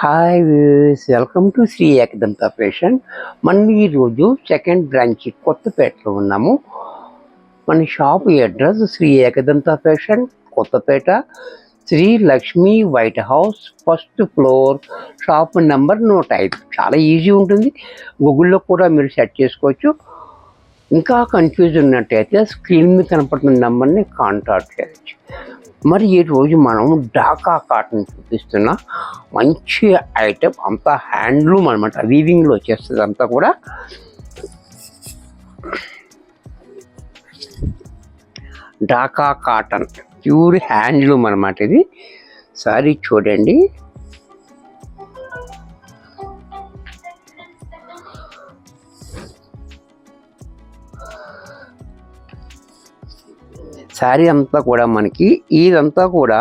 Hi viewers, welcome to Shri Ekadanta fashion. మనం ఈరోజు second branch కొత్తపేటలో ఉన్నాము. మన shop address Shri Ekadanta fashion, Kothapeta, Shri Lakshmi white house, first floor, shop number 105. చాలా ఈజీ ఉంటుంది, గూగుల్లో కూడా మీరు సెర్చ్ చేసుకోవచ్చు. ఇంకా కన్ఫ్యూజ్ ఉన్నట్టయితే స్క్రీన్ మీద కనపడుతున్న నెంబర్ని కాంటాక్ట్ చేయవచ్చు. మరి ఈరోజు మనం ఢాకా కాటన్ చూపిస్తున్న మంచి ఐటెం, అంతా హ్యాండ్లూమ్ అనమాట, వీవింగ్లో వచ్చేస్తుంది అంతా కూడా. ఢాకా కాటన్ ప్యూర్ హ్యాండ్లూమ్ అనమాట ఇది. సారీ చూడండి, శారీ అంతా కూడా మనకి ఇదంతా కూడా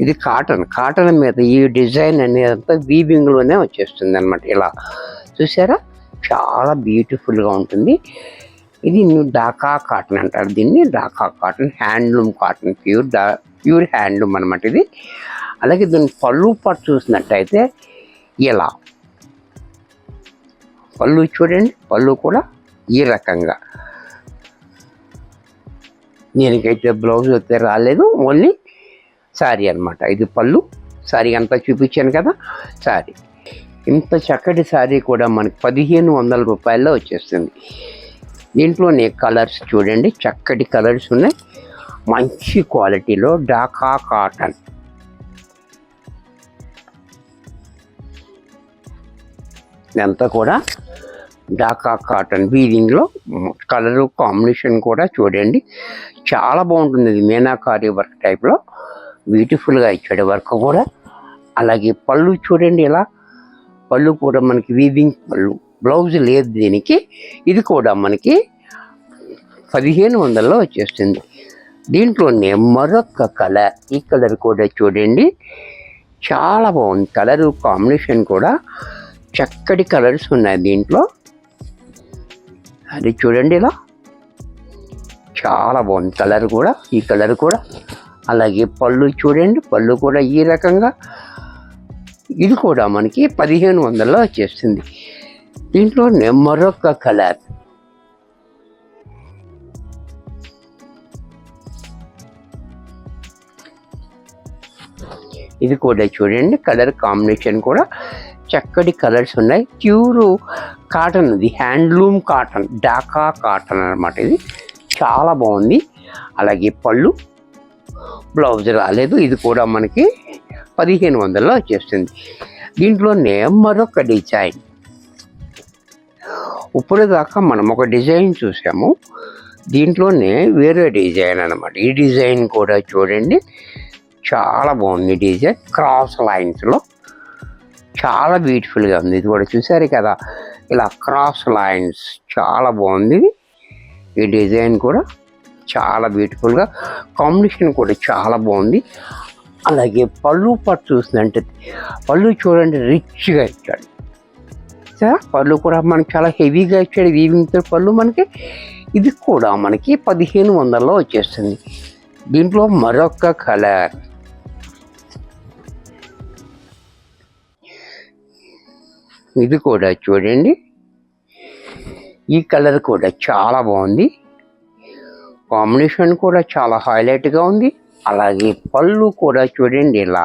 ఇది కాటన్ మీద ఈ డిజైన్ అనేదంతా వీవింగ్లోనే వచ్చేస్తుంది అనమాట. ఇలా చూసారా, చాలా బ్యూటిఫుల్గా ఉంటుంది. ఇది ఢాకా కాటన్ అంటారు దీన్ని. Dhaka cotton, handloom cotton, pure handloom అనమాట ఇది. అలాగే దీని పళ్ళు పట్టు చూసినట్టయితే ఇలా పళ్ళు చూడండి, పళ్ళు కూడా ఈ రకంగా. దీనికైతే బ్లౌజ్ అయితే రాలేదు, ఓన్లీ శారీ అనమాట. ఇది పళ్ళు, శారీ అంతా చూపించాను కదా. శారీ ఇంత చక్కటి శారీ కూడా మనకి 1500 రూపాయల్లో వచ్చేస్తుంది. దీంట్లోనే కలర్స్ చూడండి, చక్కటి కలర్స్ ఉన్నాయి, మంచి క్వాలిటీలో ఢాకా కాటన్. ఇదంతా కూడా ఢాకా కాటన్ వీవింగ్లో. కలరు కాంబినేషన్ కూడా చూడండి, చాలా బాగుంటుంది. ఇది మీనాకారి వర్క్ టైప్లో బ్యూటిఫుల్గా ఇచ్చాడు వర్క్ కూడా. అలాగే పళ్ళు చూడండి, ఇలా పళ్ళు కూడా మనకి వీవింగ్ పళ్ళు, బ్లౌజ్ లేదు దీనికి. ఇది కూడా మనకి 1500లో వచ్చేస్తుంది. దీంట్లోనే మరొక కలర్, ఈ కలర్ కూడా చూడండి, చాలా బాగుంది. కలరు కాంబినేషన్ కూడా చక్కటి కలర్స్ ఉన్నాయి దీంట్లో. అది చూడండి, ఇలా చాలా బాగుంది కలర్ కూడా, ఈ కలర్ కూడా. అలాగే పళ్ళు చూడండి, పళ్ళు కూడా ఈ రకంగా. ఇది కూడా మనకి 1500లో వచ్చేస్తుంది. దీంట్లోనే మరొక కలర్, ఇది కూడా చూడండి, కలర్ కాంబినేషన్ కూడా చక్కటి కలర్స్ ఉన్నాయి. ప్యూర్ కాటన్, ఇది హ్యాండ్లూమ్ కాటన్, ఢాకా కాటన్ అనమాట. ఇది చాలా బాగుంది. అలాగే పళ్ళు, బ్లౌజ్ రాలేదు. ఇది కూడా మనకి 1500లో వచ్చేస్తుంది. దీంట్లోనే మరొక డిజైన్. ఇప్పుడు దాకా మనం ఒక డిజైన్ చూసాము, దీంట్లోనే వేరే డిజైన్ అనమాట. ఈ డిజైన్ కూడా చూడండి, చాలా బాగుంది డిజైన్. క్రాస్ లైన్స్లో చాలా బ్యూటిఫుల్గా ఉంది. ఇది కూడా చూసారు కదా, ఇలా క్రాస్ లైన్స్, చాలా బాగుంది. ఈ డిజైన్ కూడా చాలా బ్యూటిఫుల్గా, కాంబినేషన్ కూడా చాలా బాగుంది. అలాగే పళ్ళు పట్టు చూసిందంటే పళ్ళు చూడండి, రిచ్గా ఇచ్చాడు. సరే, పళ్ళు కూడా మనకి చాలా హెవీగా ఇచ్చాడు వీవింగ్తో పళ్ళు మనకి. ఇది కూడా మనకి 1500లో వచ్చేస్తుంది. దీంట్లో మరొక కలర్, ఇది కూడా చూడండి, ఈ కలర్ కూడా చాలా బాగుంది. కాంబినేషన్ కూడా చాలా హైలైట్గా ఉంది. అలాగే పళ్ళు కూడా చూడండి, ఇలా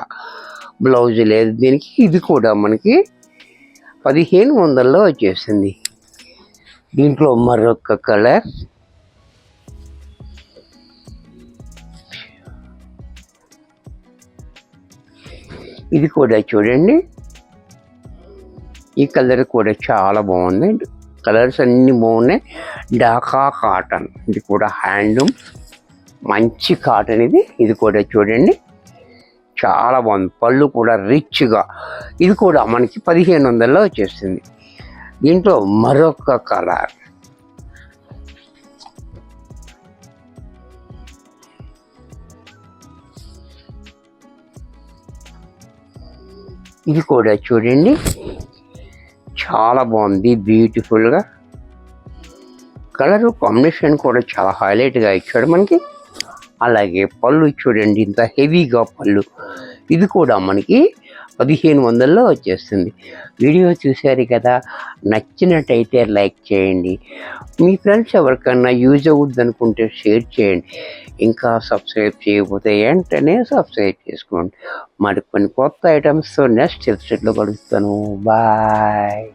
బ్లౌజ్ లేదు దీనికి. ఇది కూడా మనకి 1500లో వచ్చేసింది. దీంట్లో మరొక కలర్, ఇది కూడా చూడండి, ఈ కలర్ కూడా చాలా బాగుంది. కలర్స్ అన్నీ బాగున్నాయి. ఢాకా కాటన్, ఇది కూడా హ్యాండ్లూమ్, మంచి కాటన్ ఇది. ఇది కూడా చూడండి, చాలా బాగుంది. పళ్ళు కూడా రిచ్గా. ఇది కూడా మనకి 1500లో వచ్చేస్తుంది. దీంట్లో మరొక కలర్, ఇది కూడా చూడండి, చాలా బాగుంది బ్యూటిఫుల్గా. కలర్ కాంబినేషన్ కూడా చాలా హైలైట్గా ఇచ్చాడు మనకి. అలాగే పళ్ళు చూడండి, ఇంత హెవీగా పళ్ళు. ఇది కూడా మనకి 1500లో వచ్చేస్తుంది. వీడియో చూశారు కదా, నచ్చినట్టయితే లైక్ చేయండి. మీ ఫ్రెండ్స్ ఎవరికన్నా యూజ్ అవుద్ది అనుకుంటే షేర్ చేయండి. ఇంకా సబ్స్క్రైబ్ చేయకపోతే వెంటనే సబ్స్క్రైబ్ చేసుకోండి. మరి కొన్ని కొత్త ఐటమ్స్తో నెక్స్ట్ ఎపిసోడ్లో కలుస్తాను. బాయ్.